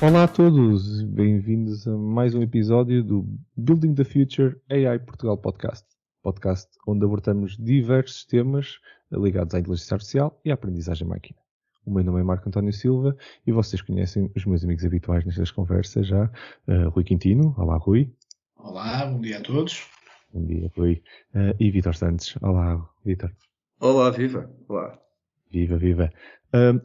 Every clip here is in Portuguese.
Olá a todos, bem-vindos a mais um episódio do Building the Future AI Portugal podcast onde abordamos diversos temas ligados à inteligência artificial e à aprendizagem máquina. O meu nome é Marco António Silva e vocês conhecem os meus amigos habituais nestas conversas já, Rui Quintino. Olá, Rui. Olá, bom dia a todos. Bom dia, Rui. E Vítor Santos. Olá, Vítor. Olá, viva. Olá. Viva.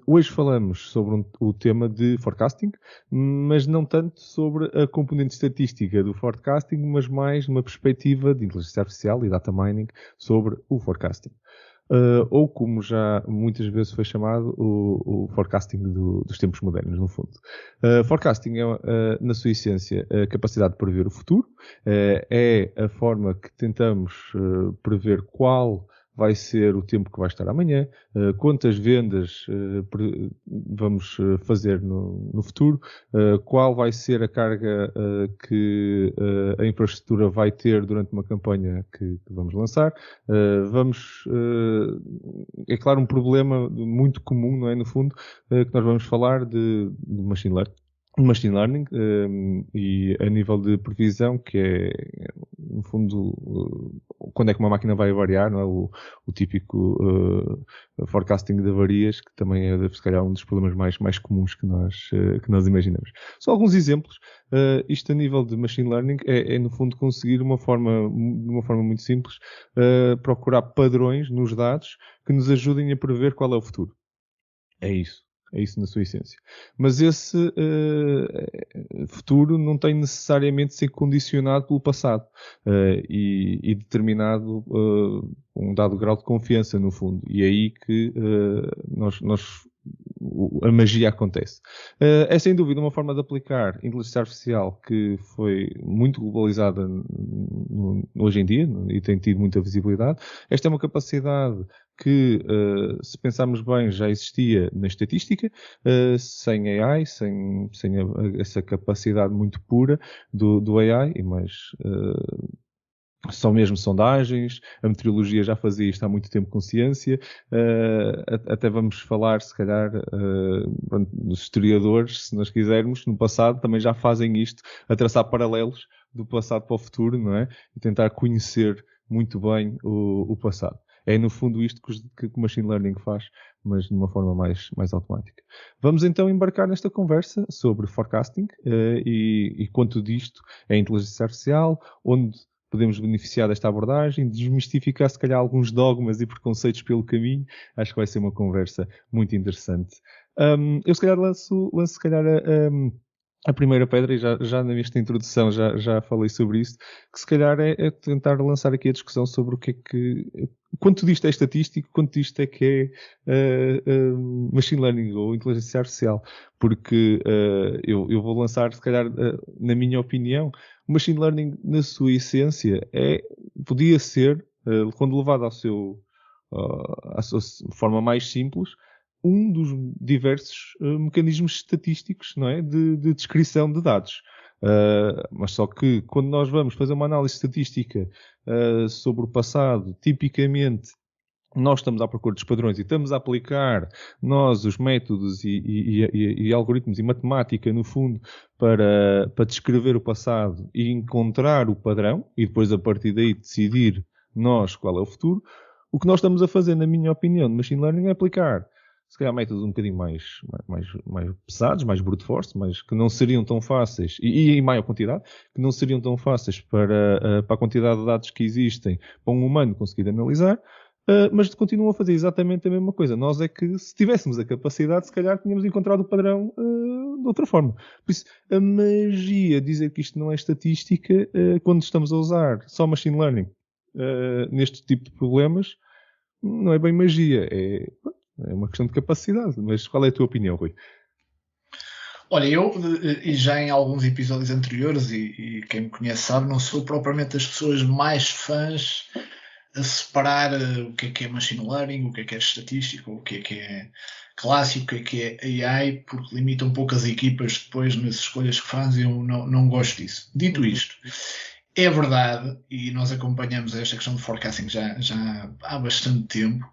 Hoje falamos sobre o tema de forecasting, mas não tanto sobre a componente estatística do forecasting, mas mais numa perspectiva de inteligência artificial e data mining sobre o forecasting. Ou como já muitas vezes foi chamado, o forecasting dos tempos modernos, no fundo. Forecasting é, na sua essência, a capacidade de prever o futuro. É a forma que tentamos prever qual vai ser o tempo que vai estar amanhã, quantas vendas vamos fazer no futuro, qual vai ser a carga que a infraestrutura vai ter durante uma campanha que vamos lançar. É claro, um problema muito comum, não é, no fundo, que nós vamos falar de machine learning e a nível de previsão, que é, no fundo, quando é que uma máquina vai variar, não é? O típico forecasting de avarias, que também é, se calhar, um dos problemas mais comuns que nós imaginamos. Só alguns exemplos. Isto a nível de machine learning é no fundo, conseguir de uma forma muito simples, procurar padrões nos dados que nos ajudem a prever qual é o futuro. É isso na sua essência. Mas esse futuro não tem necessariamente de ser condicionado pelo passado e determinado um dado grau de confiança, no fundo. E é aí que a magia acontece. É sem dúvida uma forma de aplicar inteligência artificial que foi muito globalizada hoje em dia e tem tido muita visibilidade. Esta é uma capacidade que, se pensarmos bem, já existia na estatística, sem AI, sem essa capacidade muito pura do AI, e mais são mesmo sondagens, a meteorologia já fazia isto há muito tempo com ciência, até vamos falar, se calhar, dos historiadores, se nós quisermos, no passado também já fazem isto, a traçar paralelos do passado para o futuro, não é? E tentar conhecer muito bem o passado. É, no fundo, isto que o Machine Learning faz, mas de uma forma mais automática. Vamos então embarcar nesta conversa sobre forecasting e quanto disto é inteligência artificial, onde podemos beneficiar desta abordagem, desmistificar se calhar alguns dogmas e preconceitos pelo caminho. Acho que vai ser uma conversa muito interessante. Eu se calhar lanço se calhar a primeira pedra, e já nesta introdução já falei sobre isso, que se calhar é tentar lançar aqui a discussão sobre o que é que... Quanto disto é estatístico, quanto disto é que é machine learning ou inteligência artificial. Porque eu vou lançar, se calhar, na minha opinião, o machine learning, na sua essência, podia ser, quando levado à sua forma mais simples, um dos diversos mecanismos estatísticos, não é? de descrição de dados. Mas só que quando nós vamos fazer uma análise estatística sobre o passado, tipicamente nós estamos à procura dos padrões e estamos a aplicar nós os métodos e algoritmos e matemática, no fundo, para descrever o passado e encontrar o padrão e depois a partir daí decidir nós qual é o futuro. O que nós estamos a fazer, na minha opinião, de machine learning é aplicar se calhar métodos um bocadinho mais pesados, mais brute force, mas que não seriam tão fáceis, e em maior quantidade, que não seriam tão fáceis para a quantidade de dados que existem para um humano conseguir analisar, mas continuam a fazer exatamente a mesma coisa. Nós é que, se tivéssemos a capacidade, se calhar tínhamos encontrado o padrão de outra forma. Por isso, a magia, dizer que isto não é estatística, quando estamos a usar só machine learning neste tipo de problemas, não é bem magia, é uma questão de capacidade. Mas qual é a tua opinião, Rui? Olha, eu, e já em alguns episódios anteriores, e quem me conhece sabe, não sou propriamente das pessoas mais fãs a separar o que é machine learning, o que é estatístico, o que é clássico, o que é AI, porque limita um pouco as equipas depois nas escolhas que fazem. Eu não gosto disso. Dito isto, É verdade, e nós acompanhamos esta questão do forecasting já há bastante tempo.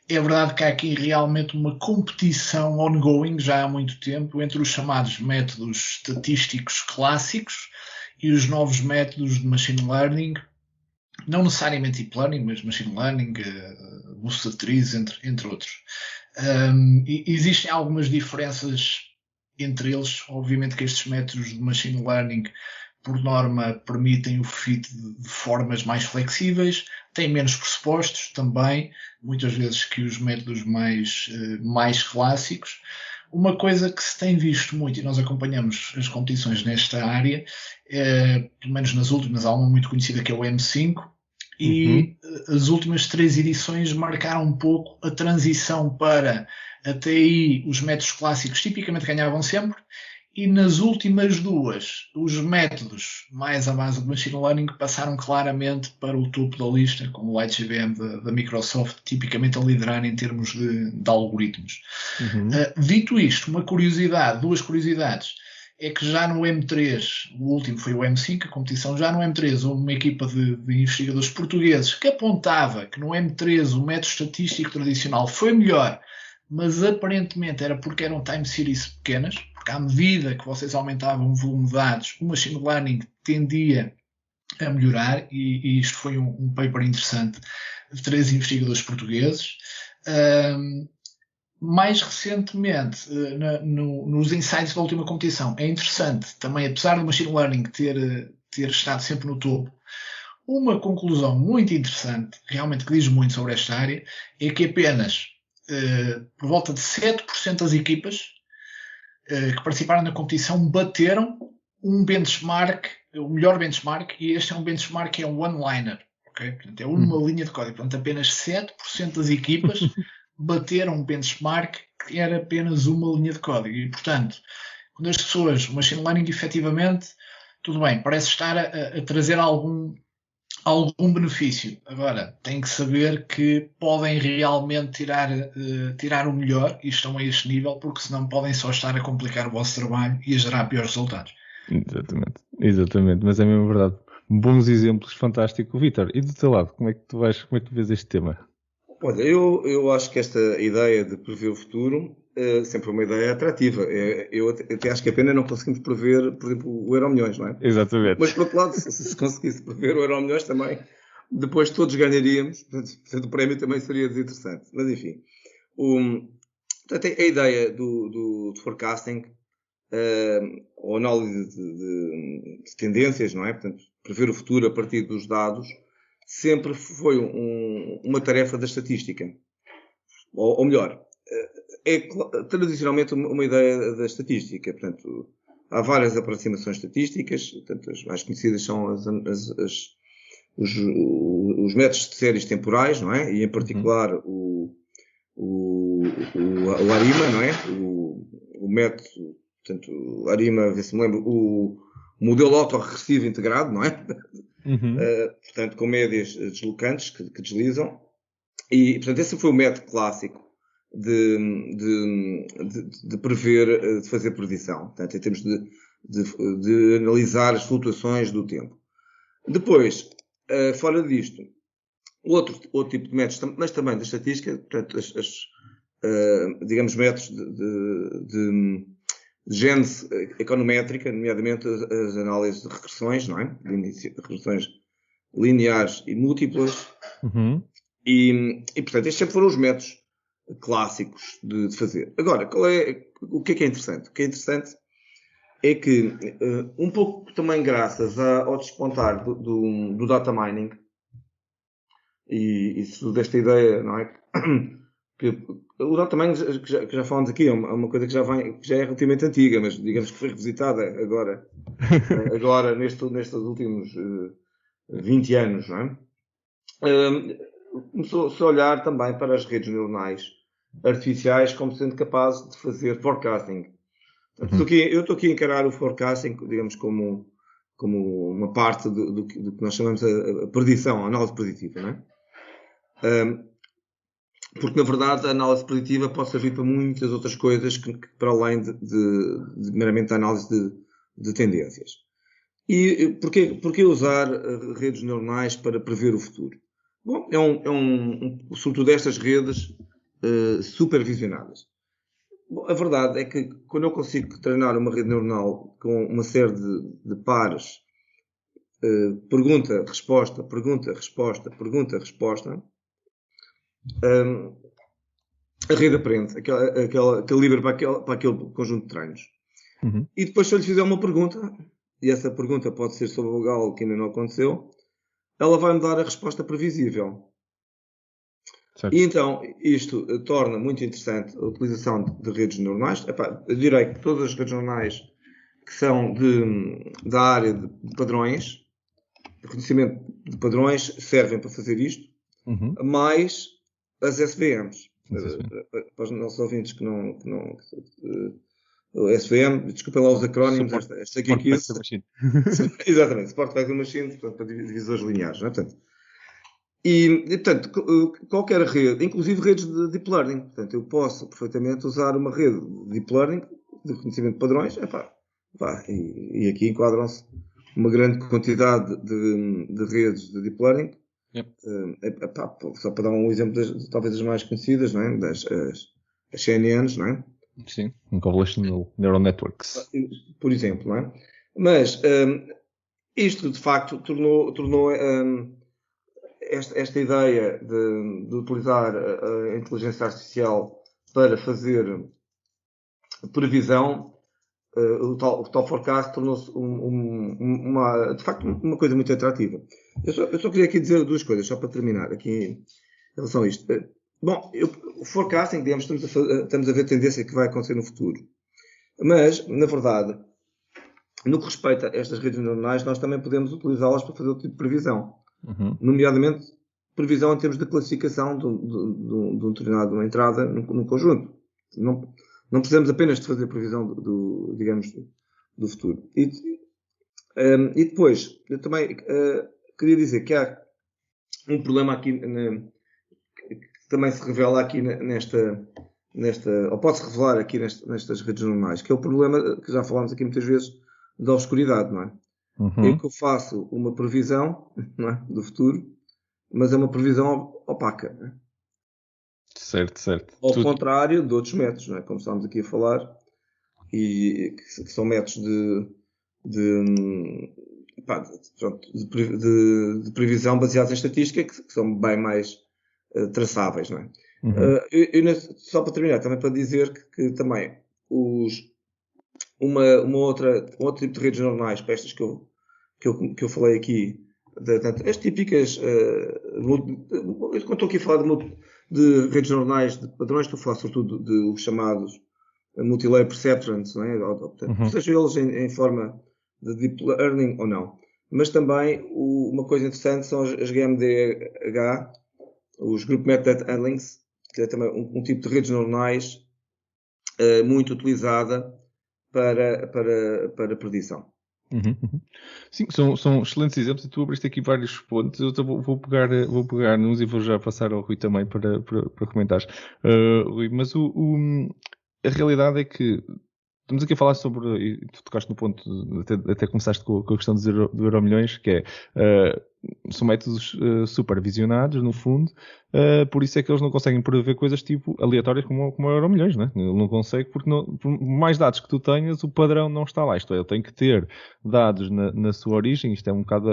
É verdade que há aqui realmente uma competição ongoing já há muito tempo entre os chamados métodos estatísticos clássicos e os novos métodos de machine learning, não necessariamente deep learning, mas machine learning, boosted trees, entre outros. Existem algumas diferenças entre eles. Obviamente que estes métodos de machine learning, por norma, permitem o fit de formas mais flexíveis, têm menos pressupostos também, muitas vezes que os métodos mais clássicos. Uma coisa que se tem visto muito, e nós acompanhamos as competições nesta área, pelo menos nas últimas, há uma muito conhecida que é o M5, e as últimas 3 edições marcaram um pouco a transição para, até aí, os métodos clássicos tipicamente ganhavam sempre, e nas últimas 2, os métodos mais à base de machine learning passaram claramente para o topo da lista, com o LightGBM da Microsoft tipicamente a liderar em termos de algoritmos. Dito isto, duas curiosidades, é que já no M3, o último foi o M5, a competição, já no M3 houve uma equipa de investigadores portugueses que apontava que no M3 o método estatístico tradicional foi melhor, mas aparentemente era porque eram time series pequenas, porque à medida que vocês aumentavam o volume de dados, o machine learning tendia a melhorar, e isto foi um paper interessante de 3 investigadores portugueses. Mais recentemente, nos insights da última competição, é interessante também, apesar do machine learning ter estado sempre no topo, uma conclusão muito interessante, realmente que diz muito sobre esta área, é que apenas por volta de 7% das equipas que participaram na competição bateram um benchmark, o melhor benchmark, e este é um benchmark que é um one-liner, okay? Portanto, é uma linha de código. Portanto, apenas 7% das equipas bateram um benchmark que era apenas uma linha de código. E, portanto, quando as pessoas, o machine learning efetivamente, tudo bem, parece estar a trazer algum benefício. Agora, tem que saber que podem realmente tirar o melhor e estão a este nível, porque senão podem só estar a complicar o vosso trabalho e a gerar piores resultados. Exatamente, mas é mesmo verdade. Bons exemplos, fantástico. Vítor, e do teu lado, como é que tu vês este tema? Olha, eu acho que esta ideia de prever o futuro sempre é uma ideia atrativa. Eu até acho que a pena não conseguimos prever, por exemplo, o Euromilhões, não é? Exatamente. Mas, por outro lado, se conseguisse prever o Euromilhões também, depois todos ganharíamos. Portanto, o prémio também seria desinteressante. Mas, enfim. Portanto, a ideia do forecasting, ou análise de tendências, não é? Portanto, prever o futuro a partir dos dados, sempre foi uma tarefa da estatística. Ou melhor, é tradicionalmente uma ideia da estatística. Portanto, há várias aproximações estatísticas. Portanto, as mais conhecidas são os métodos de séries temporais, não é? E em particular o ARIMA, não é? O método, portanto, o ARIMA, ver se me lembro, o modelo autorregressivo integrado, não é? Portanto, com médias deslocantes que deslizam. E, portanto, esse foi o método clássico de prever, de fazer previsão. Portanto, em termos de analisar as flutuações do tempo. Depois, fora disto, outro tipo de métodos, mas também da estatística, portanto, digamos, métodos de gênese econométrica, nomeadamente as análises de regressões, não é? Regressões lineares e múltiplas. E, portanto, estes sempre foram os métodos clássicos de fazer. Agora, o que é interessante? O que é interessante é que, um pouco também graças ao despontar do data mining, e isso desta ideia, não é? Que o data mining, que já falamos aqui, é uma coisa que já é relativamente antiga, mas digamos que foi revisitada agora nestes últimos 20 anos, não é? Começou-se a olhar também para as redes neuronais artificiais como sendo capazes de fazer forecasting. Eu estou aqui a encarar o forecasting, digamos, como uma parte do que nós chamamos a predição, a análise preditiva, não é? Porque, na verdade, a análise preditiva pode servir para muitas outras coisas que para além de meramente a análise de tendências. E porquê usar redes neuronais para prever o futuro? Bom, sobretudo estas redes supervisionadas. Bom, a verdade é que quando eu consigo treinar uma rede neuronal com uma série de pares, pergunta, resposta, pergunta, resposta, pergunta, resposta, a rede aprende, aquele livro para aquele conjunto de treinos. Uhum. E depois, se eu lhe fizer uma pergunta, e essa pergunta pode ser sobre algo que ainda não aconteceu, ela vai-me dar a resposta previsível. Certo. E então, isto torna muito interessante a utilização de redes neuronais. Eu direi que todas as redes neuronais que são da área de padrões, de reconhecimento de padrões, servem para fazer isto, mais as SVMs. Para os nossos ouvintes que não o SVM, desculpem lá os acrónimos, esta aqui. Exatamente, Support Vector Machine, portanto, para divisores lineares, não é? Portanto, qualquer rede, inclusive redes de Deep Learning, portanto, eu posso perfeitamente usar uma rede de Deep Learning, de reconhecimento de padrões, e aqui enquadram-se uma grande quantidade de redes de Deep Learning. Yep. Só para dar um exemplo, talvez das mais conhecidas, não é? As CNNs, não é? Sim, Convolutional Neural Networks. Por exemplo, não é? Mas isto, de facto, tornou esta ideia de utilizar a inteligência artificial para fazer previsão, o tal forecast tornou-se de facto uma coisa muito atrativa. Eu só queria aqui dizer duas coisas, só para terminar aqui em relação a isto. Bom, o forecasting, digamos, estamos a ver a tendência que vai acontecer no futuro. Mas, na verdade, no que respeita a estas redes neuronais, nós também podemos utilizá-las para fazer outro tipo de previsão. Nomeadamente, previsão em termos de classificação de um determinado entrada no conjunto. Não precisamos apenas de fazer previsão digamos, do futuro. E depois, eu também queria dizer que há um problema aqui que também se revela aqui ou pode-se revelar aqui nestas redes neuronais, que é o problema que já falámos aqui muitas vezes da obscuridade, não é? É que eu faço uma previsão, não é, do futuro, mas é uma previsão opaca, não é? Certo. Ao contrário de outros métodos, não é? Como estamos aqui a falar, e que são métodos de previsão baseados em estatística, que são bem mais traçáveis, não é? Só para terminar, também para dizer que também outro tipo de redes neuronais, para estas que eu falei aqui, as típicas, quando estou aqui a falar de redes neuronais de padrões, estou a falar sobretudo dos chamados multilayer perceptrons, não é? Seja eles em forma de deep learning ou não. Mas também uma coisa interessante são as GMDH, os Group Method Handlings, que é também um tipo de redes neuronais muito utilizada para predição. Sim, são excelentes exemplos e tu abriste aqui vários pontos. Eu vou pegar nos e vou já passar ao Rui também para comentares. Rui, mas a realidade é que estamos aqui a falar sobre, e tu tocaste no ponto, até começaste com a questão do Euromilhões, que é, são métodos supervisionados, no fundo, por isso é que eles não conseguem prever coisas tipo aleatórias como o Euromilhões, né? Ele não consegue porque por mais dados que tu tenhas, o padrão não está lá. Isto é, ele tem que ter dados na sua origem, isto é um bocado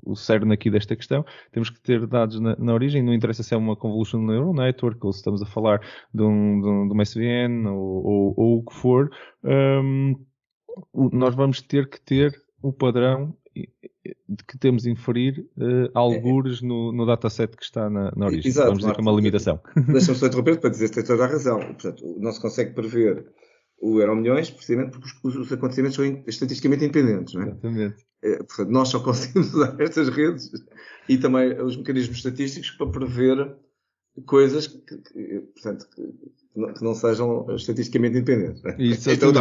o cerne aqui desta questão, temos que ter dados na origem, não interessa se é uma Convolutional Neural Network ou se estamos a falar de uma SVN ou o que for, nós vamos ter que ter o padrão de que temos de inferir algures no dataset que está na origem. Exato, vamos dizer que é uma limitação. Deixa-me só interromper para dizer que tens toda a razão. Portanto, não se consegue prever o Euromilhões precisamente porque os acontecimentos são estatisticamente independentes, não é? Exatamente. Portanto, nós só conseguimos usar estas redes e também os mecanismos estatísticos para prever coisas que não sejam estatisticamente independentes. Né? Então,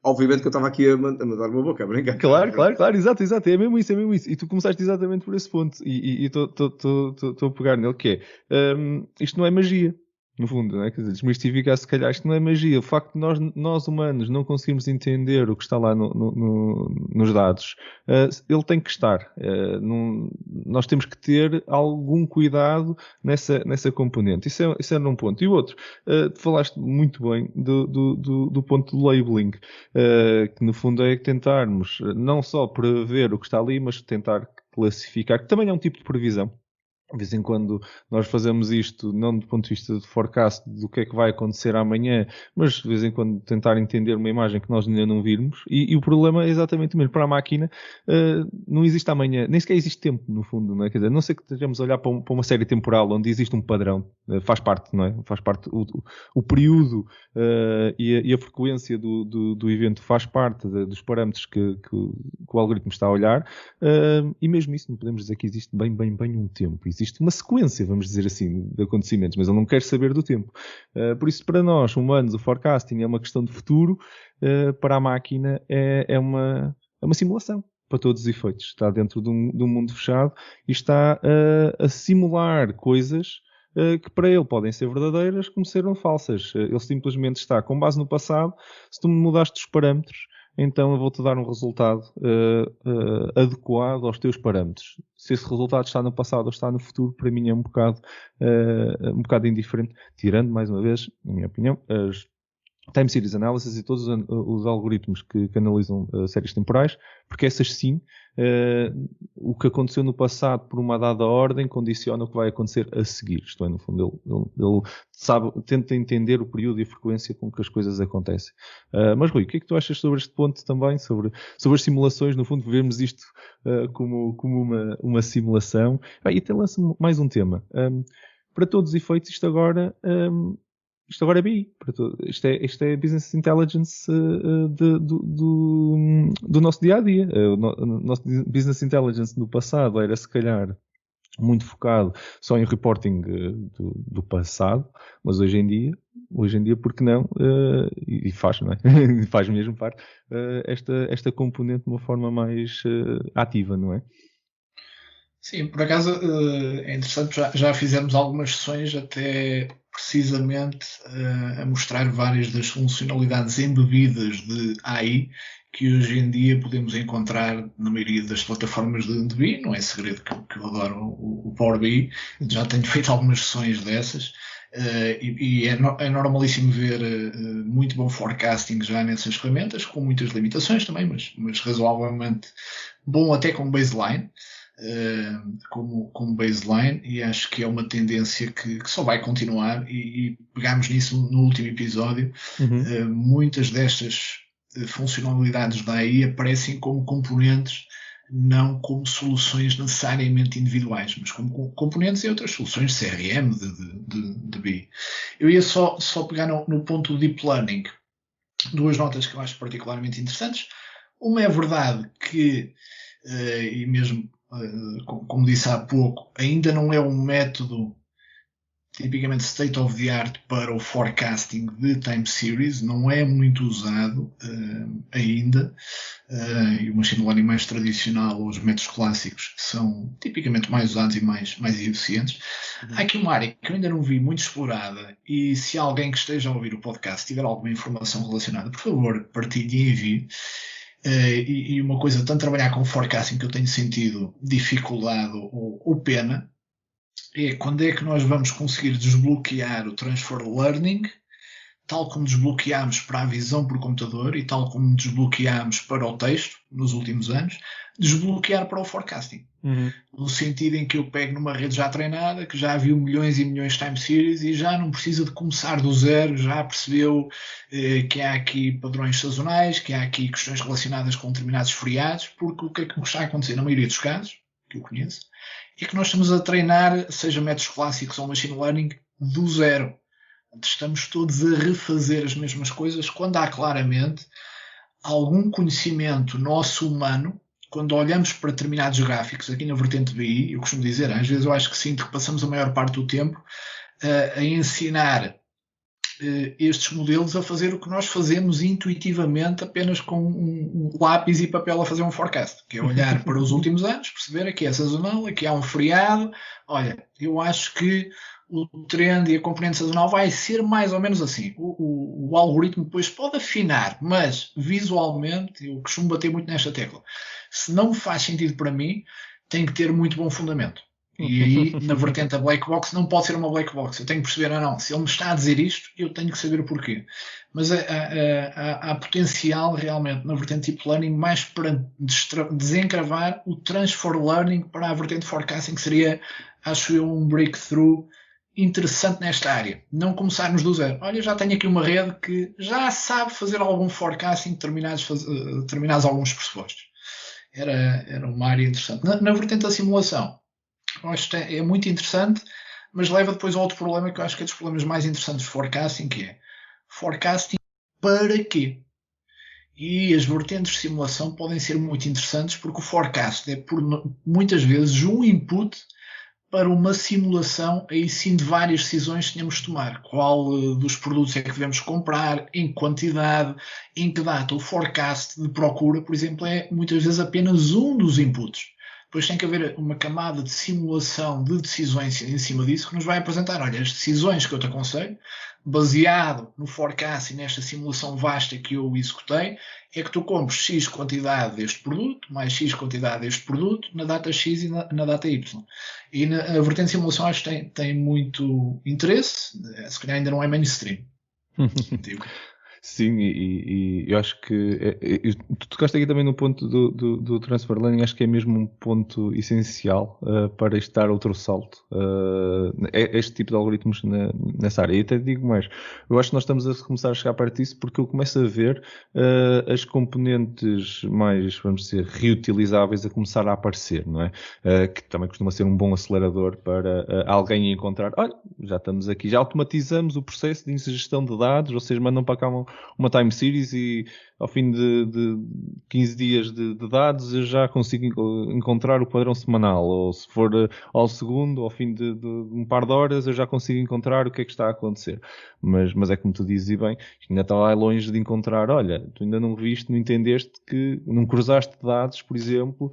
obviamente que eu estava aqui a mandar uma boca a brincar. Claro, exato, é mesmo isso. E tu começaste exatamente por esse ponto e estou a pegar nele, que é, isto não é magia. No fundo, não é? Quer dizer, desmistificar se calhar isto não é magia. O facto de nós humanos não conseguirmos entender o que está lá nos dados, ele tem que estar. Nós temos que ter algum cuidado nessa componente. Isso é num ponto. E o outro, falaste muito bem do ponto do labeling, que no fundo é tentarmos não só prever o que está ali, mas tentar classificar, que também é um tipo de previsão. De vez em quando nós fazemos isto, não do ponto de vista de forecast do que é que vai acontecer amanhã, mas de vez em quando tentar entender uma imagem que nós ainda não virmos. E o problema é exatamente o mesmo. Para a máquina, não existe amanhã, nem sequer existe tempo, no fundo, não é? Quer dizer, a não ser que estejamos a olhar para uma série temporal onde existe um padrão, faz parte, não é? Faz parte, o período e a frequência do evento faz parte dos parâmetros que o algoritmo está a olhar, e mesmo isso não podemos dizer que existe bem um tempo. Existe uma sequência, vamos dizer assim, de acontecimentos, mas ele não quer saber do tempo. Por isso, para nós, humanos, o forecasting é uma questão de futuro, para a máquina é uma simulação, para todos os efeitos. Está dentro de um mundo fechado e está a simular coisas que para ele podem ser verdadeiras como serem falsas. Ele simplesmente está, com base no passado, se tu me mudaste os parâmetros, então eu vou-te dar um resultado adequado aos teus parâmetros. Se esse resultado está no passado ou está no futuro, para mim é um bocado indiferente, tirando, mais uma vez, na minha opinião, as time series analysis e todos os algoritmos que analisam séries temporais, porque essas sim, o que aconteceu no passado por uma dada ordem condiciona o que vai acontecer a seguir. Isto é, no fundo, ele sabe, tenta entender o período e a frequência com que as coisas acontecem. Mas Rui, o que é que tu achas sobre este ponto também, sobre as simulações? No fundo, vemos isto como uma simulação. E até lanço mais um tema. Para todos os efeitos, isto agora é BI. Isto é Business Intelligence do nosso dia-a-dia. O nosso Business Intelligence no passado era, se calhar, muito focado só em reporting do passado, mas hoje em dia, por que não? E faz, não é? Faz mesmo parte esta componente de uma forma mais ativa, não é? Sim, por acaso é interessante, já fizemos algumas sessões até precisamente a mostrar várias das funcionalidades embebidas de AI que hoje em dia podemos encontrar na maioria das plataformas de BI. Não é segredo que eu adoro o Power BI, já tenho feito algumas sessões dessas. E é normalíssimo ver muito bom forecasting já nessas ferramentas, com muitas limitações também, mas razoavelmente bom até com baseline. Como baseline, e acho que é uma tendência que só vai continuar, e pegámos nisso no último episódio. Muitas destas funcionalidades da AI aparecem como componentes, não como soluções necessariamente individuais, mas como componentes em outras soluções de CRM, de BI. Eu ia só pegar no ponto do Deep Learning, duas notas que eu acho particularmente interessantes. Uma é verdade que, e mesmo como disse há pouco, ainda não é um método tipicamente state of the art para o forecasting de time series, não é muito usado ainda, e o machine learning mais tradicional, ou os métodos clássicos, são tipicamente mais usados e mais eficientes. Há aqui uma área que eu ainda não vi muito explorada, e se alguém que esteja a ouvir o podcast tiver alguma informação relacionada, por favor, partilhe e envie. E uma coisa, tanto trabalhar com forecasting que eu tenho sentido dificuldade ou pena, é quando é que nós vamos conseguir desbloquear o transfer learning, tal como desbloqueámos para a visão por computador e tal como desbloqueámos para o texto nos últimos anos, desbloquear para o forecasting. No sentido em que eu pego numa rede já treinada, que já viu milhões e milhões de time series e já não precisa de começar do zero, já percebeu que há aqui padrões sazonais, que há aqui questões relacionadas com determinados feriados, porque o que é que está a acontecer na maioria dos casos, que eu conheço, é que nós estamos a treinar, seja métodos clássicos ou machine learning, do zero. Estamos todos a refazer as mesmas coisas, quando há claramente algum conhecimento nosso humano. Quando olhamos para determinados gráficos, aqui na vertente BI, eu costumo dizer, às vezes eu acho que sinto que passamos a maior parte do tempo a ensinar estes modelos a fazer o que nós fazemos intuitivamente, apenas com um lápis e papel a fazer um forecast, que é olhar para os últimos anos, perceber aqui é sazonal, aqui há um feriado. Olha, eu acho que o trend e a componente sazonal vai ser mais ou menos assim. O algoritmo depois pode afinar, mas visualmente, eu costumo bater muito nesta tecla. Se não faz sentido para mim, tem que ter muito bom fundamento. E aí, na vertente da black box, não pode ser uma black box. Eu tenho que perceber, não. Se ele me está a dizer isto, eu tenho que saber o porquê. Mas há potencial realmente na vertente deep learning mais para desencravar o transfer learning para a vertente forecasting, que seria, acho eu, um breakthrough interessante nesta área. Não começarmos do zero. Olha, já tenho aqui uma rede que já sabe fazer algum forecasting determinados alguns pressupostos. Era uma área interessante. Na vertente da simulação, eu acho que é muito interessante, mas leva depois a outro problema que eu acho que é dos problemas mais interessantes de forecasting, que é forecasting para quê? E as vertentes de simulação podem ser muito interessantes porque o forecast é muitas vezes um input para uma simulação aí sim de várias decisões que tenhamos de tomar. Qual dos produtos é que devemos comprar, em quantidade, em que data. O forecast de procura, por exemplo, é muitas vezes apenas um dos inputs. Depois tem que haver uma camada de simulação de decisões em cima disso que nos vai apresentar, olha, as decisões que eu te aconselho, baseado no forecast e nesta simulação vasta que eu executei, é que tu compres X quantidade deste produto, mais X quantidade deste produto, na data X e na data Y. E a vertente de simulação acho que tem muito interesse, se calhar ainda não é mainstream. Tipo. Sim, e eu acho que tu tocaste aqui também no ponto do transfer learning, acho que é mesmo um ponto essencial para isto dar outro salto. Este tipo de algoritmos nessa área. E até digo mais, eu acho que nós estamos a começar a chegar perto disso porque eu começo a ver as componentes mais, vamos dizer, reutilizáveis a começar a aparecer, não é? Que também costuma ser um bom acelerador para alguém encontrar, olha, já estamos aqui, já automatizamos o processo de ingestão de dados, vocês mandam para cá uma time series e ao fim de 15 dias de dados eu já consigo encontrar o padrão semanal, ou se for ao segundo, ao fim de um par de horas eu já consigo encontrar o que é que está a acontecer. Mas é como tu dizes, e bem, ainda está lá longe de encontrar, olha, tu ainda não viste, não entendeste que não cruzaste dados, por exemplo,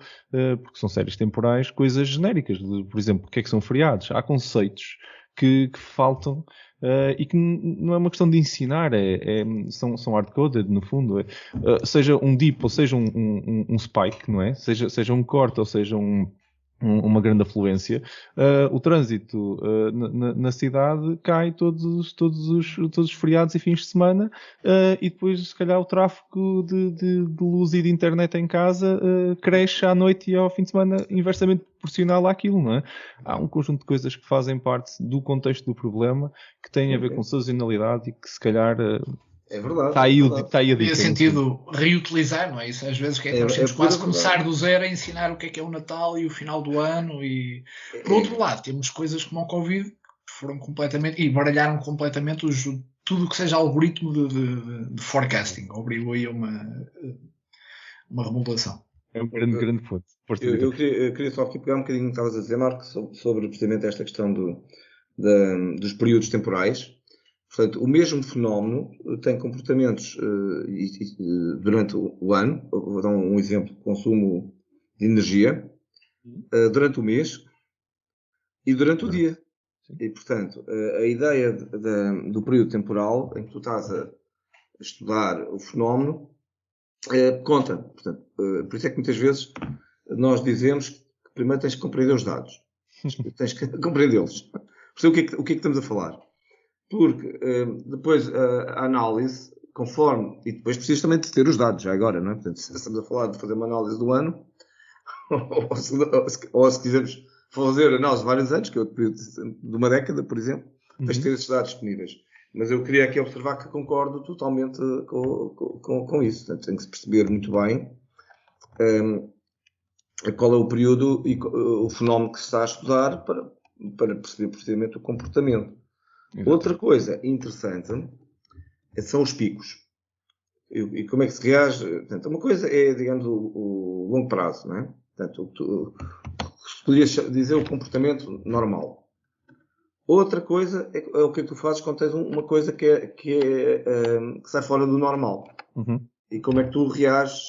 porque são séries temporais, coisas genéricas, por exemplo, o que é que são feriados? Há conceitos que faltam e que não é uma questão de ensinar, são hard-coded, no fundo. Seja um dip ou seja um spike, não é? Seja um corte ou seja uma grande afluência, o trânsito na cidade cai todos os feriados e fins de semana, e depois se calhar o tráfego de luz e de internet em casa cresce à noite e ao fim de semana inversamente proporcional àquilo, não é? Há um conjunto de coisas que fazem parte do contexto do problema que têm a ver com sazonalidade e que se calhar é verdade. Está aí a dica. Nesse sentido, reutilizar, não é? Isso às vezes que nós temos quase começar do zero a ensinar o que é o Natal e o final do ano. E por outro lado, temos coisas como o Covid que foram completamente e baralharam completamente tudo o que seja algoritmo de forecasting. Obrigou aí a uma remodelação. É um grande ponto. Eu queria só aqui pegar um bocadinho o que estavas a dizer, Marco, sobre precisamente esta questão dos períodos temporais. Portanto, o mesmo fenómeno tem comportamentos durante o ano. Vou dar um exemplo: consumo de energia durante o mês e durante o dia. E, portanto, a ideia do período temporal em que tu estás a estudar o fenómeno conta. Portanto, por isso é que muitas vezes nós dizemos que primeiro tens que compreender os dados. Tens que compreendê-los. O que é que estamos a falar? Porque depois a análise, conforme, e depois precisas também de ter os dados, já agora, não é? Portanto, se estamos a falar de fazer uma análise do ano, ou se quisermos fazer análise de vários anos, que é outro período de uma década, por exemplo, tens de ter esses dados disponíveis. Mas eu queria aqui observar que concordo totalmente com isso. Portanto, tem que se perceber muito bem qual é o período e o fenómeno que se está a estudar para perceber precisamente o comportamento. Exato. Outra coisa interessante são os picos. E como é que se reage? Portanto, uma coisa é, digamos, o longo prazo, não é? Portanto, poderias dizer o comportamento normal. Outra coisa é o que tu fazes quando tens uma coisa que sai fora do normal. Uhum. E como é que tu reages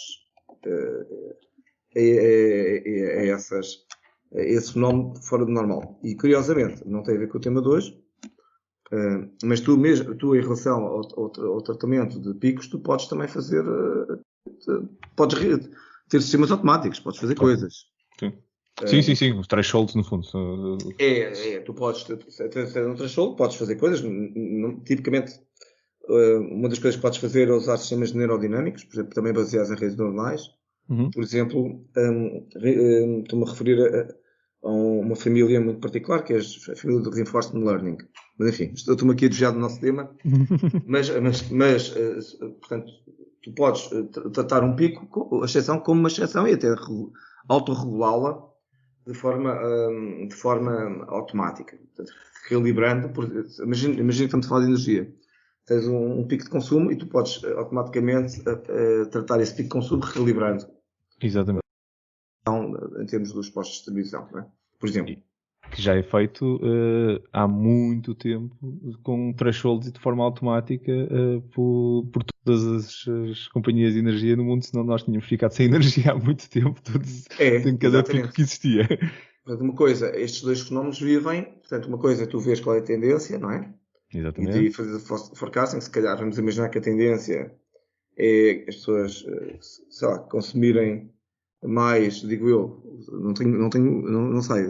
a esse fenómeno fora do normal. E, curiosamente, não tem a ver com o tema de hoje, Mas tu em relação ao tratamento de picos, tu podes também fazer, podes ter sistemas automáticos, podes fazer coisas. Sim, os thresholds no fundo. Tu podes ter um threshold, podes fazer coisas, tipicamente uma das coisas que podes fazer é usar sistemas neurodinâmicos, por exemplo, também baseados em redes neuronais. Por exemplo, estou-me a referir a uma família muito particular, que é a família do Reinforcement Learning. Mas enfim, estou-me aqui a desviar do nosso tema. mas portanto, tu podes tratar um pico, a exceção como uma exceção e até autorregulá-la de forma automática. Portanto, recalibrando. Imagina que estamos a falar de energia. Tens um pico de consumo e tu podes automaticamente tratar esse pico de consumo recalibrando. Exatamente. Em termos dos postos de distribuição, não é? Por exemplo. Que já é feito há muito tempo com thresholds e de forma automática por todas as companhias de energia no mundo, senão nós tínhamos ficado sem energia há muito tempo, em cada pico que existia. Portanto, uma coisa, estes dois fenómenos vivem, portanto, uma coisa é tu vês qual é a tendência, não é? Exatamente. E fazer forecasting, se calhar vamos imaginar que a tendência é as pessoas, sei lá, consumirem mais, digo eu, não sei,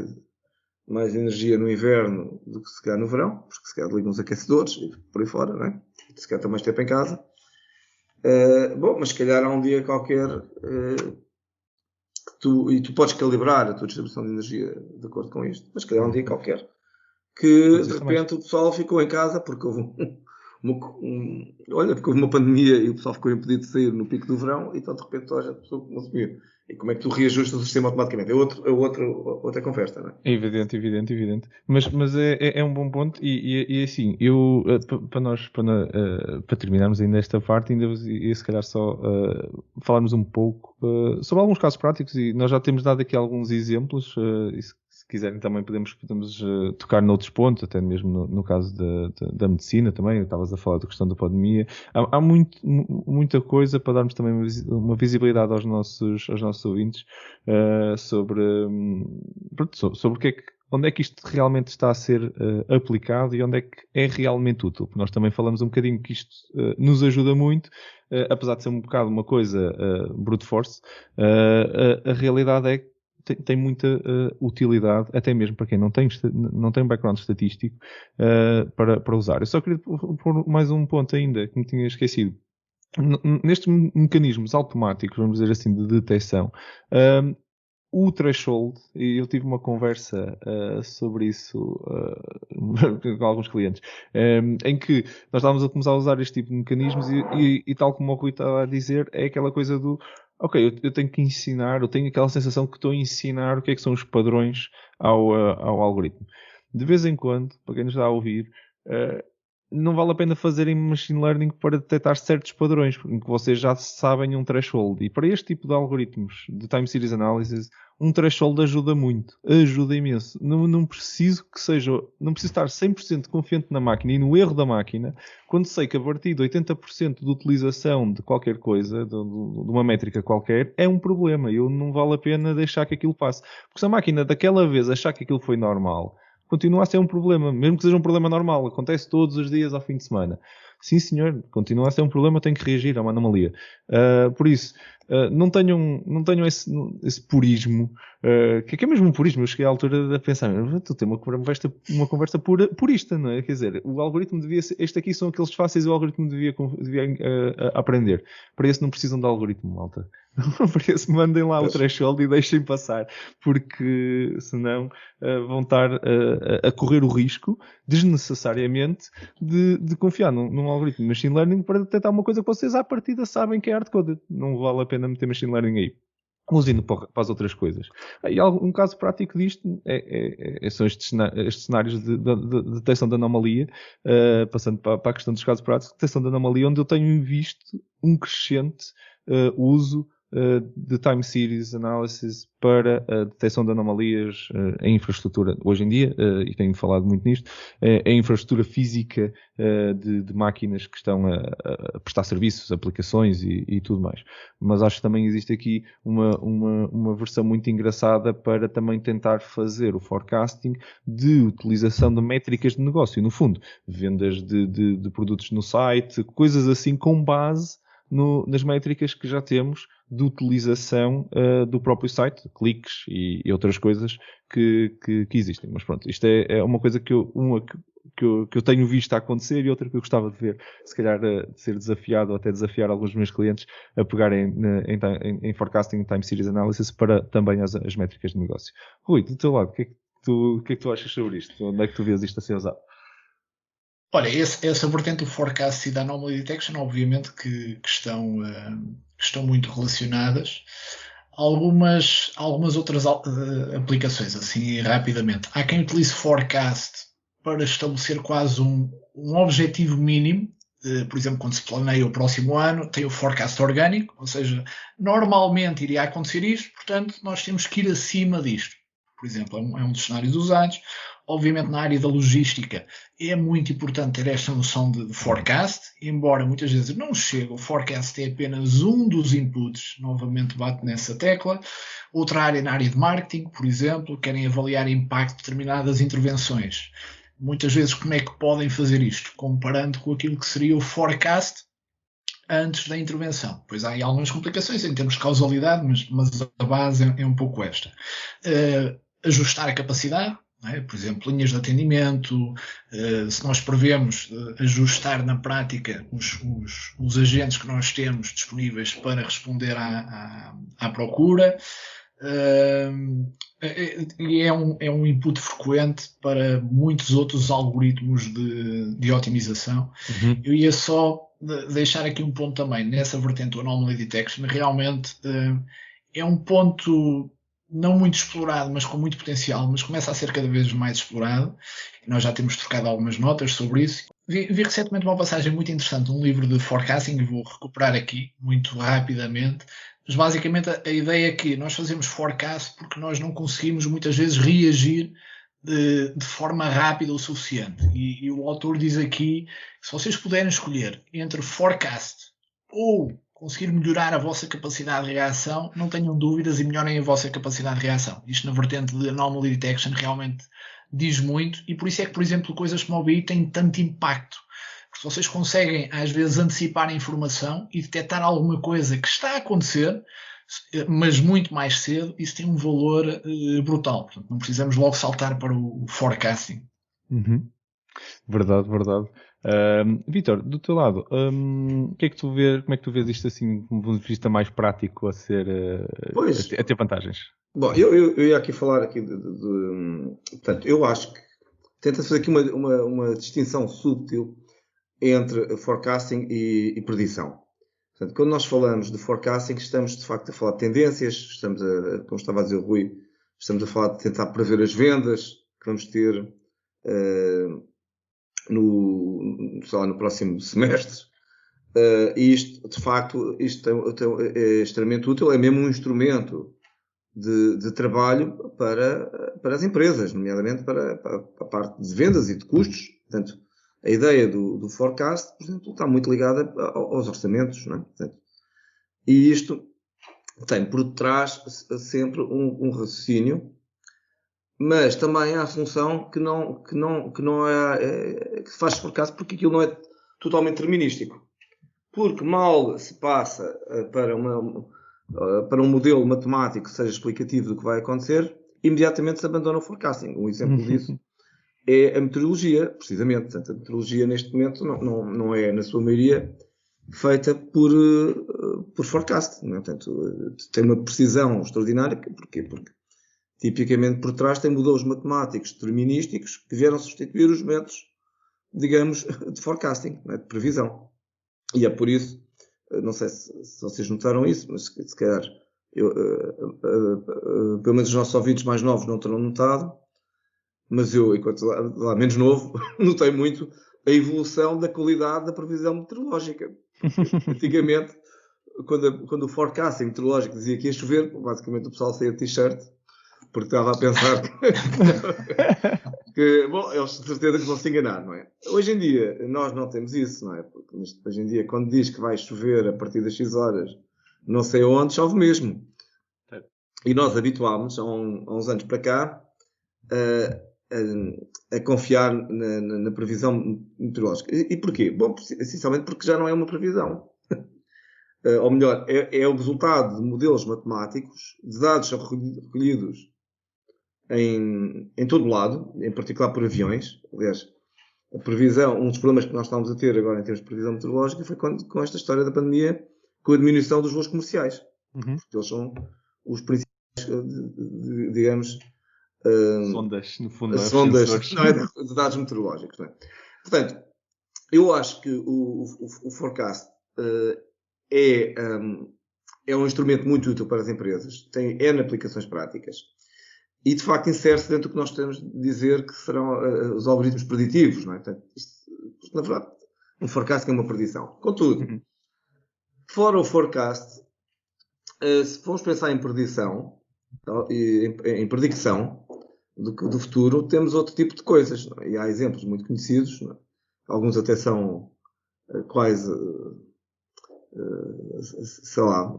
mais energia no inverno do que se calhar no verão, porque se calhar ligam os aquecedores e por aí fora, não é? Se calhar estão mais tempo em casa. Mas se calhar há um dia qualquer que tu podes calibrar a tua distribuição de energia de acordo com isto, mas se calhar há um dia qualquer que de repente o pessoal ficou em casa porque houve porque houve uma pandemia e o pessoal ficou impedido de sair no pico do verão, então de repente toda a gente precisou consumir. E como é que tu reajustas o sistema automaticamente? É outra conversa, não é? Evidente. Mas é um bom ponto e assim, para terminarmos ainda esta parte, ainda se calhar só falarmos um pouco sobre alguns casos práticos, e nós já temos dado aqui alguns exemplos, se quiserem também podemos tocar noutros pontos, até mesmo no caso da medicina também. Estavas a falar da questão da pandemia. Há muita coisa para darmos também uma visibilidade aos nossos ouvintes sobre onde é que isto realmente está a ser aplicado e onde é que é realmente útil. Porque nós também falamos um bocadinho que isto nos ajuda muito, apesar de ser um bocado uma coisa brute force, a realidade é que tem muita utilidade, até mesmo para quem não tem um background estatístico, para usar. Eu só queria pôr mais um ponto ainda, que me tinha esquecido. Nestes mecanismos automáticos, vamos dizer assim, de detecção, o threshold, e eu tive uma conversa sobre isso com alguns clientes, em que nós estávamos a começar a usar este tipo de mecanismos e tal como o Rui estava a dizer, é aquela coisa do ok, eu tenho que ensinar, eu tenho aquela sensação que estou a ensinar o que é que são os padrões ao algoritmo. De vez em quando, para quem nos está a ouvir, não vale a pena fazerem machine learning para detectar certos padrões, porque vocês já sabem um threshold. E para este tipo de algoritmos de time series analysis, um threshold ajuda muito, ajuda imenso. Não preciso estar 100% confiante na máquina e no erro da máquina, quando sei que a partir de 80% de utilização de qualquer coisa, de uma métrica qualquer, é um problema. Não vale a pena deixar que aquilo passe. Porque se a máquina daquela vez achar que aquilo foi normal, continua a ser um problema, mesmo que seja um problema normal, acontece todos os dias ao fim de semana. Sim, senhor, continua a ser um problema, tem que reagir a uma anomalia. Por isso, não tenham esse purismo, que é mesmo um purismo. Eu cheguei à altura de pensar, tu tens uma conversa purista, não é? Quer dizer, o algoritmo devia ser, este aqui são aqueles fáceis, o algoritmo devia aprender. Para isso não precisam de algoritmo, malta. Para isso mandem lá o threshold e deixem passar, porque senão vão estar a correr o risco, desnecessariamente, de confiar num algoritmo de machine learning para detectar uma coisa que vocês à partida sabem que é hard-coded. Não vale a pena meter machine learning aí. Usando para as outras coisas. E um caso prático disto são estes cenários de detecção de anomalia, passando para a questão dos casos práticos, detecção de anomalia, onde eu tenho visto um crescente uso de Time Series Analysis para a detecção de anomalias em infraestrutura. Hoje em dia, e tenho falado muito nisto, a infraestrutura física de máquinas que estão a prestar serviços, aplicações e tudo mais. Mas acho que também existe aqui uma versão muito engraçada para também tentar fazer o forecasting de utilização de métricas de negócio, no fundo. Vendas de produtos no site, coisas assim com base nas métricas que já temos de utilização do próprio site, cliques e outras coisas que existem. Mas pronto, isto é uma coisa que eu tenho visto a acontecer e outra que eu gostava de ver, se calhar de ser desafiado ou até desafiar alguns dos meus clientes a pegarem em Forecasting Time Series Analysis para também as métricas de negócio. Rui, do teu lado, o que é que tu achas sobre isto? Onde é que tu vês isto a ser usado? Olha, essa vertente do forecast e da anomaly detection, obviamente que estão muito relacionadas. Algumas outras aplicações, assim, rapidamente. Há quem utilize forecast para estabelecer quase um objetivo mínimo. Por exemplo, quando se planeia o próximo ano, tem o forecast orgânico, ou seja, normalmente iria acontecer isto, portanto, nós temos que ir acima disto. Por exemplo, é um dos cenários usados. Obviamente, na área da logística, é muito importante ter esta noção de forecast, embora muitas vezes não chegue. O forecast é apenas um dos inputs, novamente bato nessa tecla. Outra área, na área de marketing, por exemplo, querem avaliar o impacto de determinadas intervenções. Muitas vezes, como é que podem fazer isto? Comparando com aquilo que seria o forecast antes da intervenção. Pois há aí algumas complicações em termos de causalidade, mas a base é um pouco esta. Ajustar a capacidade, não é? Por exemplo, linhas de atendimento, se nós prevemos ajustar na prática os agentes que nós temos disponíveis para responder à procura, e é um input frequente para muitos outros algoritmos de otimização. Uhum. Eu ia só deixar aqui um ponto também, nessa vertente do Anomaly Detection, realmente é um ponto não muito explorado, mas com muito potencial, mas começa a ser cada vez mais explorado. E nós já temos trocado algumas notas sobre isso. Vi recentemente uma passagem muito interessante, um livro de forecasting, e vou recuperar aqui muito rapidamente. Mas basicamente a ideia é que nós fazemos forecast porque nós não conseguimos muitas vezes reagir de forma rápida o suficiente. E o autor diz aqui, se vocês puderem escolher entre forecast ou conseguir melhorar a vossa capacidade de reação, não tenham dúvidas e melhorem a vossa capacidade de reação. Isto na vertente de Anomaly Detection realmente diz muito, e por isso é que, por exemplo, coisas como o BI têm tanto impacto. Porque se vocês conseguem, às vezes, antecipar a informação e detectar alguma coisa que está a acontecer, mas muito mais cedo, isso tem um valor brutal. Portanto, não precisamos logo saltar para o forecasting. Uhum. Verdade. Vítor, do teu lado, o que é que tu vês, como é que tu vês isto assim, de um ponto de vista mais prático a ter vantagens? Bom, eu ia aqui falar aqui portanto, eu acho que tenta-se fazer aqui uma distinção subtil entre forecasting e predição. Portanto, quando nós falamos de forecasting, estamos de facto a falar de tendências, estamos como estava a dizer o Rui, estamos a falar de tentar prever as vendas que vamos ter no próximo semestre. E isto, de facto, é extremamente útil, é mesmo um instrumento de trabalho para as empresas, nomeadamente para a parte de vendas e de custos. Portanto, a ideia do forecast, por exemplo, está muito ligada aos orçamentos, não é? Portanto, e isto tem por detrás sempre um raciocínio, mas também há a função que não é que se faz forecast, porque aquilo não é totalmente determinístico. Porque mal se passa para um modelo matemático que seja explicativo do que vai acontecer, imediatamente se abandona o forecasting. Um exemplo disso é a meteorologia, precisamente. Portanto, a meteorologia neste momento não é, na sua maioria, feita por forecast. Não é? Portanto, tem uma precisão extraordinária. Porquê? Porque tipicamente por trás tem modelos matemáticos determinísticos que vieram substituir os métodos, digamos, de forecasting, não é? De previsão. E é por isso, não sei se vocês notaram isso, mas se calhar pelo menos os nossos ouvintes mais novos não terão notado, mas eu, enquanto lá menos novo, notei muito a evolução da qualidade da previsão meteorológica. Antigamente, quando o forecasting meteorológico dizia que ia chover, basicamente o pessoal saía de t-shirt, porque estava a pensar que bom, eles de certeza que vão se enganar, não é? Hoje em dia, nós não temos isso, não é? Porque hoje em dia, quando diz que vai chover a partir das X horas, não sei onde, chove mesmo. E nós habituámos, há uns anos para cá, a confiar na previsão meteorológica. E porquê? Bom, essencialmente porque já não é uma previsão. Ou melhor, é o resultado de modelos matemáticos, de dados recolhidos em todo lado, em particular por aviões. Aliás, a previsão, um dos problemas que nós estamos a ter agora em termos de previsão meteorológica foi com esta história da pandemia, com a diminuição dos voos comerciais. Porque eles são os principais, digamos, sondas, no fundo, sondas, não é, de dados meteorológicos. Não é? Portanto, eu acho que o forecast é um instrumento muito útil para as empresas, tem N aplicações práticas e, de facto, insere-se dentro do que nós temos de dizer que serão os algoritmos preditivos. Não é? Portanto, isto, na verdade, um forecast é uma predição. Contudo, fora o forecast, se formos pensar em predição, em predicção do futuro, temos outro tipo de coisas. Não é? E há exemplos muito conhecidos, não é? Alguns até são quase, sei lá,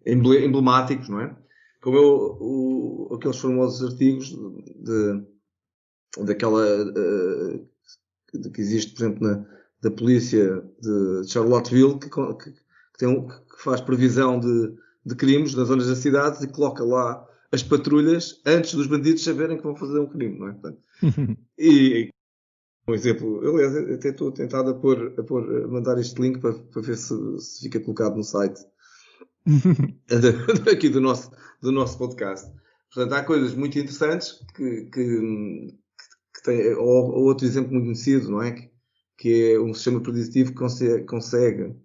emblemáticos, não é? Como aqueles famosos artigos daquela que existe, por exemplo, da polícia de Charlottesville, que faz previsão de crimes nas zonas das cidades e coloca lá as patrulhas antes dos bandidos saberem que vão fazer um crime, não é? Portanto, e um exemplo, aliás, até estou tentado a mandar este link para ver se fica colocado no site aqui do nosso podcast. Portanto, há coisas muito interessantes que tem, ou outro exemplo muito conhecido, não é? Que é um sistema preditivo que consegue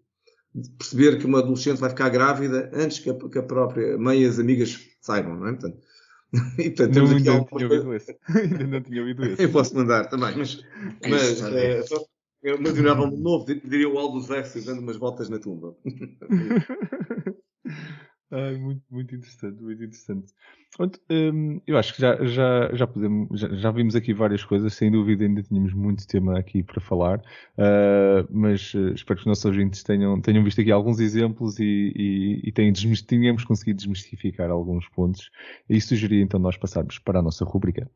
perceber que uma adolescente vai ficar grávida antes que a própria mãe e as amigas saibam, não é? Portanto, e, portanto, temos aqui ainda não tinha ouvido esse. Eu posso mandar também, mas eu imaginava um novo, diria o Aldous Huxley dando umas voltas na tumba. Muito, muito interessante, muito interessante. Pronto, eu acho que já podemos, já vimos aqui várias coisas, sem dúvida ainda tínhamos muito tema aqui para falar, mas espero que os nossos ouvintes tenham visto aqui alguns exemplos e tenhamos conseguido desmistificar alguns pontos. E sugeria então nós passarmos para a nossa rúbrica.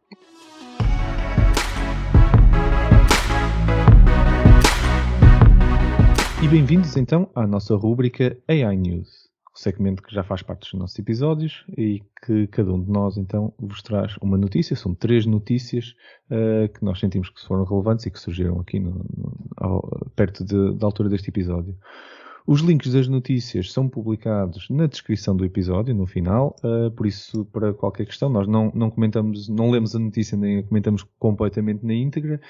E bem-vindos então à nossa rúbrica AI News. Segmento que já faz parte dos nossos episódios e que cada um de nós então vos traz uma notícia. São 3 notícias que nós sentimos que foram relevantes e que surgiram aqui perto da altura deste episódio. Os links das notícias são publicados na descrição do episódio, no final, por isso, para qualquer questão, nós não comentamos, não lemos a notícia nem a comentamos completamente na íntegra,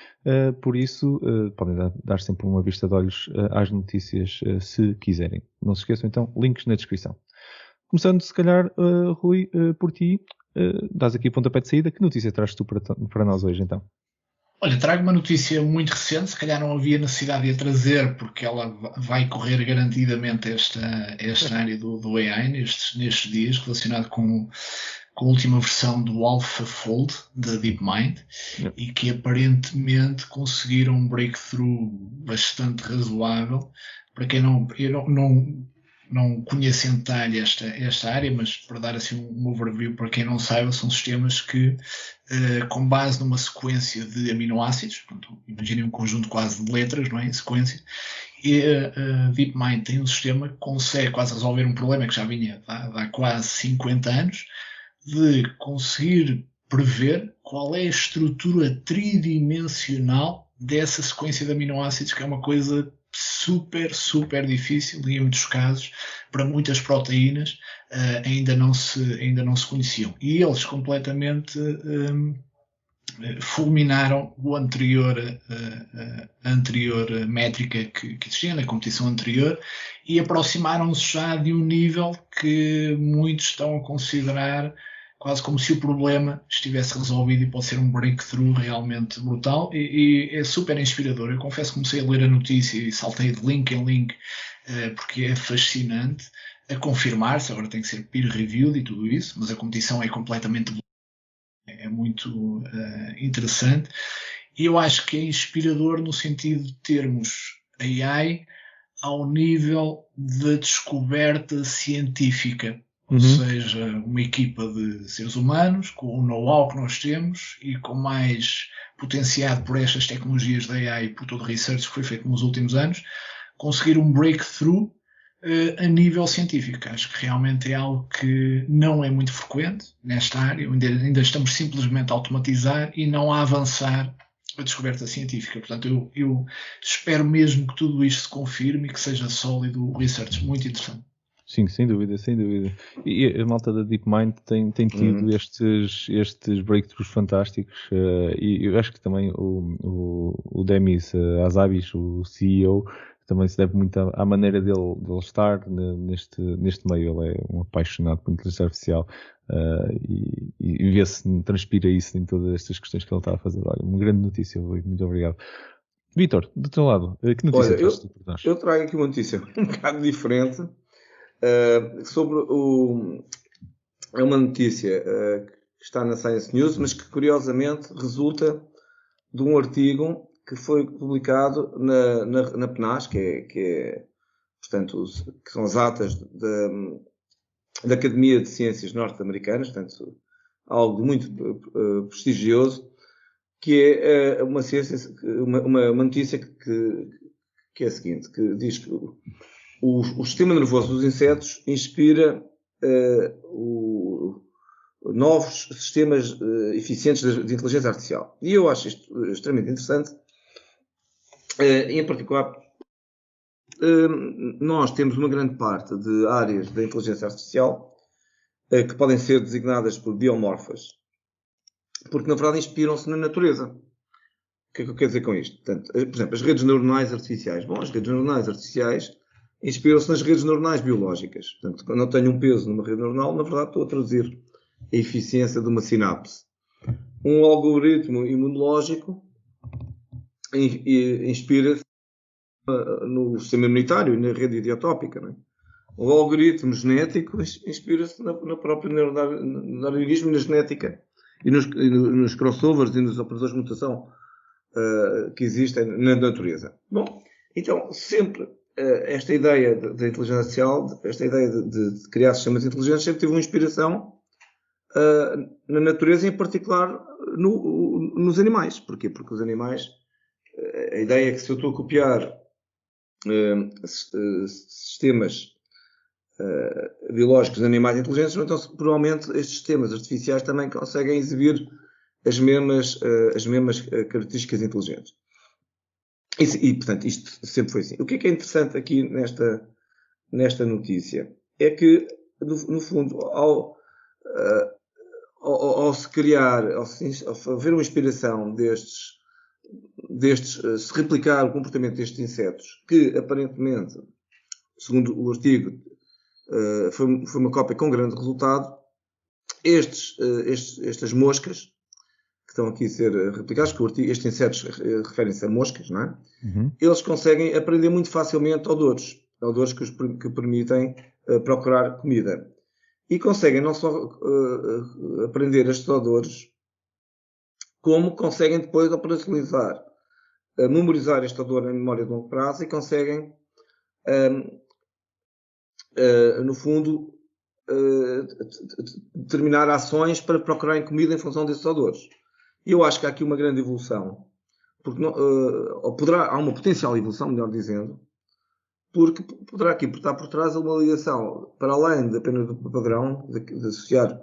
por isso podem dar sempre uma vista de olhos às notícias se quiserem. Não se esqueçam então, links na descrição. Começando se calhar, Rui, por ti, dás aqui a pontapé de saída, que notícia trazes tu para nós hoje então? Olha, trago uma notícia muito recente, se calhar não havia necessidade de a trazer, porque ela vai correr garantidamente esta área do AI nestes dias, relacionado com a última versão do AlphaFold da DeepMind, e que aparentemente conseguiram um breakthrough bastante razoável. Para quem não conhece em detalhe esta área, mas para dar assim um overview para quem não saiba, são sistemas que, com base numa sequência de aminoácidos, portanto, imaginem um conjunto quase de letras, não é? Em sequência, e a DeepMind tem um sistema que consegue quase resolver um problema que já vinha há quase 50 anos, de conseguir prever qual é a estrutura tridimensional dessa sequência de aminoácidos, que é uma coisa super, super difícil e em muitos casos, para muitas proteínas, ainda não se conheciam. E eles completamente fulminaram a anterior métrica que existia na competição anterior e aproximaram-se já de um nível que muitos estão a considerar quase como se o problema estivesse resolvido e pode ser um breakthrough realmente brutal e é super inspirador. Eu confesso que comecei a ler a notícia e saltei de link em link porque é fascinante. a confirmar-se, agora tem que ser peer-reviewed e tudo isso, mas a competição é completamente muito interessante. E eu acho que é inspirador no sentido de termos AI ao nível da descoberta científica. Ou seja, uma equipa de seres humanos com o know-how que nós temos e com mais potenciado por estas tecnologias da AI e por todo o research que foi feito nos últimos anos, conseguir um breakthrough a nível científico. Acho que realmente é algo que não é muito frequente nesta área, ainda estamos simplesmente a automatizar e não a avançar a descoberta científica. Portanto, eu espero mesmo que tudo isto se confirme e que seja sólido o research. Muito interessante. Sim, sem dúvida, sem dúvida. E a malta da DeepMind tem tido estes breakthroughs fantásticos, e eu acho que também o Demis Hassabis, o CEO, também se deve muito à maneira dele estar neste meio. Ele é um apaixonado por inteligência artificial, e vê-se, transpira isso em todas estas questões que ele está a fazer. Olha, uma grande notícia, Rui. Muito obrigado. Vítor, do teu lado, que notícia traz-te por nós? Eu trago aqui uma notícia um bocado diferente, sobre é uma notícia que está na Science News, mas que curiosamente resulta de um artigo que foi publicado na PNAS, que são as atas da Academia de Ciências Norte-Americanas, portanto, algo muito prestigioso, que é uma notícia que é a seguinte, que diz que o sistema nervoso dos insetos inspira novos sistemas eficientes de inteligência artificial. E eu acho isto extremamente interessante. Em particular, nós temos uma grande parte de áreas da inteligência artificial que podem ser designadas por biomorfas, porque na verdade inspiram-se na natureza. O que é que eu quero dizer com isto? Portanto, por exemplo, as redes neuronais artificiais. Bom, as redes neuronais artificiais inspiram-se nas redes neuronais biológicas. Portanto, quando eu tenho um peso numa rede neuronal, na verdade estou a traduzir a eficiência de uma sinapse. Um algoritmo imunológico inspira-se no sistema imunitário e na rede idiotópica. Não é? O algoritmo genético inspira-se na própria neuroorganismo e na genética e nos crossovers e nos operadores de mutação que existem na natureza. Bom, então sempre esta ideia da inteligência artificial, esta ideia de criar sistemas inteligentes sempre teve uma inspiração na natureza, em particular nos animais. Porquê? Porque os animais, a ideia é que se eu estou a copiar sistemas biológicos de animais inteligentes, então provavelmente estes sistemas artificiais também conseguem exibir as mesmas características inteligentes. E, portanto, isto sempre foi assim. O que é interessante aqui nesta notícia é que, no fundo, ao se criar, ao haver uma inspiração se replicar o comportamento destes insetos, que aparentemente, segundo o artigo, foi uma cópia com grande resultado, estas moscas que estão aqui a ser replicados, que estes insetos referem-se a moscas, não é? Uhum. Eles conseguem aprender muito facilmente odores que permitem procurar comida. E conseguem não só aprender estes odores, como conseguem depois operacionalizar, memorizar este odor em memória de longo prazo e conseguem, no fundo, determinar ações para procurarem comida em função desses odores. E eu acho que há aqui uma grande evolução, porque há uma potencial evolução, melhor dizendo, porque poderá aqui estar por trás uma ligação, para além apenas do padrão, de associar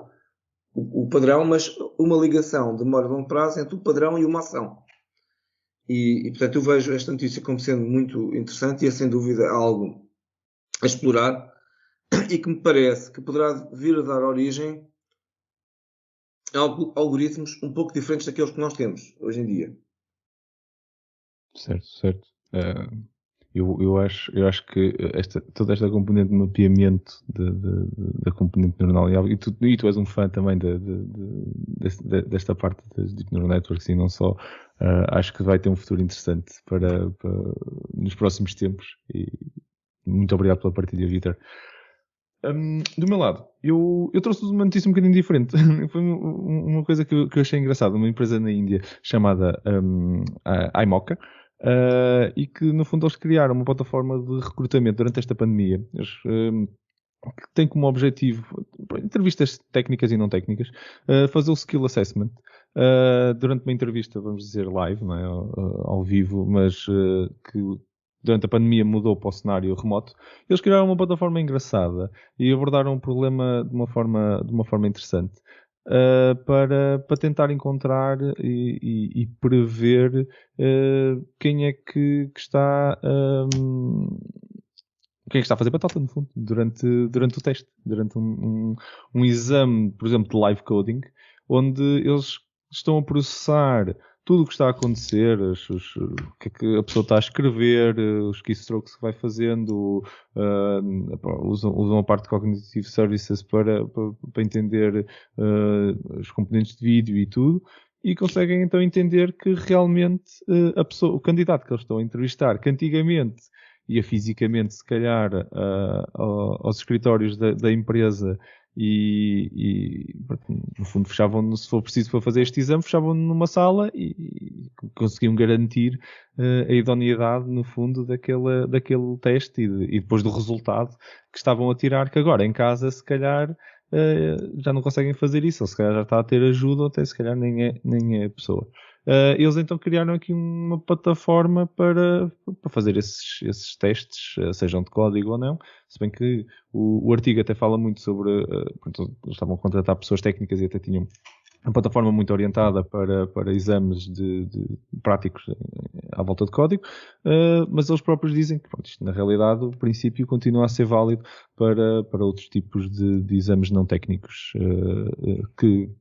o padrão, mas uma ligação de memória de longo prazo entre o padrão e uma ação. E portanto, eu vejo esta notícia como sendo muito interessante e é sem dúvida algo a explorar e que me parece que poderá vir a dar origem a algoritmos um pouco diferentes daqueles que nós temos hoje em dia. Certo. Eu acho que toda esta componente de mapeamento da componente neuronal, e tu és um fã também desta parte das Deep Neural Networks, e não só, acho que vai ter um futuro interessante para nos próximos tempos. E muito obrigado pela partilha, Vítor. Do meu lado, eu trouxe uma notícia um bocadinho diferente. Foi uma coisa que eu achei engraçada. Uma empresa na Índia chamada iMocha, e que no fundo eles criaram uma plataforma de recrutamento durante esta pandemia. Eles que tem como objetivo, entrevistas técnicas e não técnicas, fazer o skill assessment. Durante uma entrevista, vamos dizer live, não é? Ao vivo, mas que durante a pandemia mudou para o cenário remoto. Eles criaram uma plataforma engraçada e abordaram o problema de uma forma interessante. Para tentar encontrar e prever quem é que está quem é que está a fazer batata, no fundo, durante o teste, durante um exame, por exemplo, de live coding, onde eles estão a processar tudo o que está a acontecer, o que é que a pessoa está a escrever, os keystrokes que vai fazendo, usam a parte de Cognitive Services para entender os componentes de vídeo e tudo, e conseguem então entender que realmente a pessoa, o candidato que eles estão a entrevistar, que antigamente ia fisicamente, se calhar, aos escritórios da empresa e, no fundo, fechavam, se for preciso para fazer este exame, fechavam numa sala e conseguiam garantir a idoneidade, no fundo, daquele teste e depois do resultado que estavam a tirar, que agora, em casa, se calhar, já não conseguem fazer isso, ou se calhar já está a ter ajuda, ou até se calhar nem é a pessoa. Eles então criaram aqui uma plataforma para fazer esses testes, sejam de código ou não, se bem que o artigo até fala muito sobre, eles estavam a contratar pessoas técnicas e até tinham uma plataforma muito orientada para exames de práticos à volta de código, mas eles próprios dizem que, isto, na realidade, o princípio continua a ser válido para outros tipos de exames não técnicos,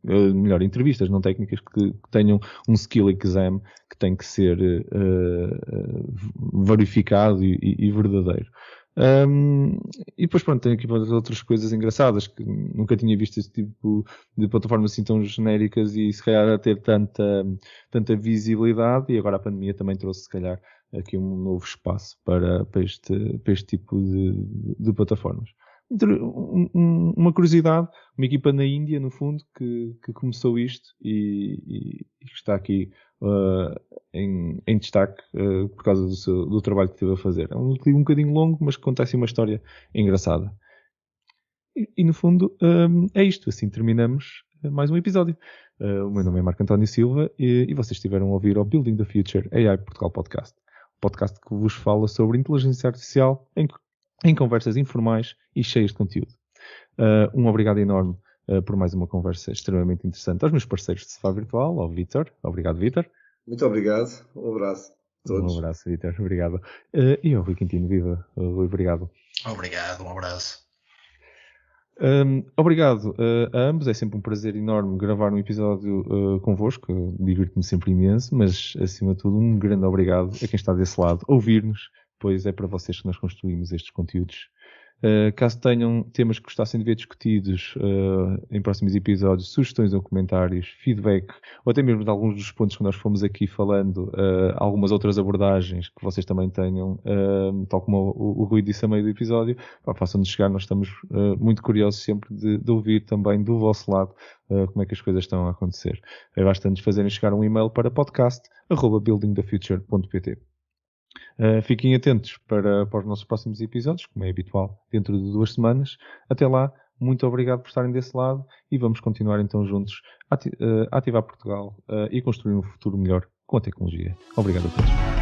melhor, entrevistas não técnicas que tenham um skill exam que tem que ser verificado e verdadeiro. E depois, pronto, tem aqui outras coisas engraçadas que nunca tinha visto esse tipo de plataformas assim tão genéricas e se calhar a ter tanta visibilidade, e agora a pandemia também trouxe se calhar aqui um novo espaço para este tipo de plataformas. Uma curiosidade, uma equipa na Índia, no fundo, que começou isto e que está aqui em destaque por causa do trabalho que teve a fazer. É um bocadinho longo, mas que conta assim uma história engraçada. E no fundo, é isto. Assim terminamos mais um episódio. O meu nome é Marco António Silva e vocês estiveram a ouvir o Building the Future AI Portugal Podcast. Podcast que vos fala sobre inteligência artificial em conversas informais e cheias de conteúdo. Um obrigado enorme por mais uma conversa extremamente interessante aos meus parceiros de Sofá Virtual, ao Vítor. Obrigado, Vítor. Muito obrigado. Um abraço a todos. Um abraço, Vítor. Obrigado. E ao Rui Quintino. Viva, Rui. Obrigado. Obrigado. Um abraço. Obrigado a ambos. É sempre um prazer enorme gravar um episódio convosco. Divirto-me sempre imenso, mas acima de tudo um grande obrigado a quem está desse lado ouvir-nos, pois é para vocês que nós construímos estes conteúdos. Caso tenham temas que gostassem de ver discutidos em próximos episódios, sugestões ou comentários, feedback, ou até mesmo de alguns dos pontos que nós fomos aqui falando, algumas outras abordagens que vocês também tenham, tal como o Rui disse a meio do episódio, façam-nos chegar. Nós estamos muito curiosos sempre de ouvir também do vosso lado como é que as coisas estão a acontecer. Basta-nos fazerem chegar um e-mail para podcast@buildingthefuture.pt. Fiquem atentos para os nossos próximos episódios, como é habitual, dentro de 2 semanas. Até lá, muito obrigado por estarem desse lado e vamos continuar então juntos a ativar Portugal e construir um futuro melhor com a tecnologia. Obrigado a todos.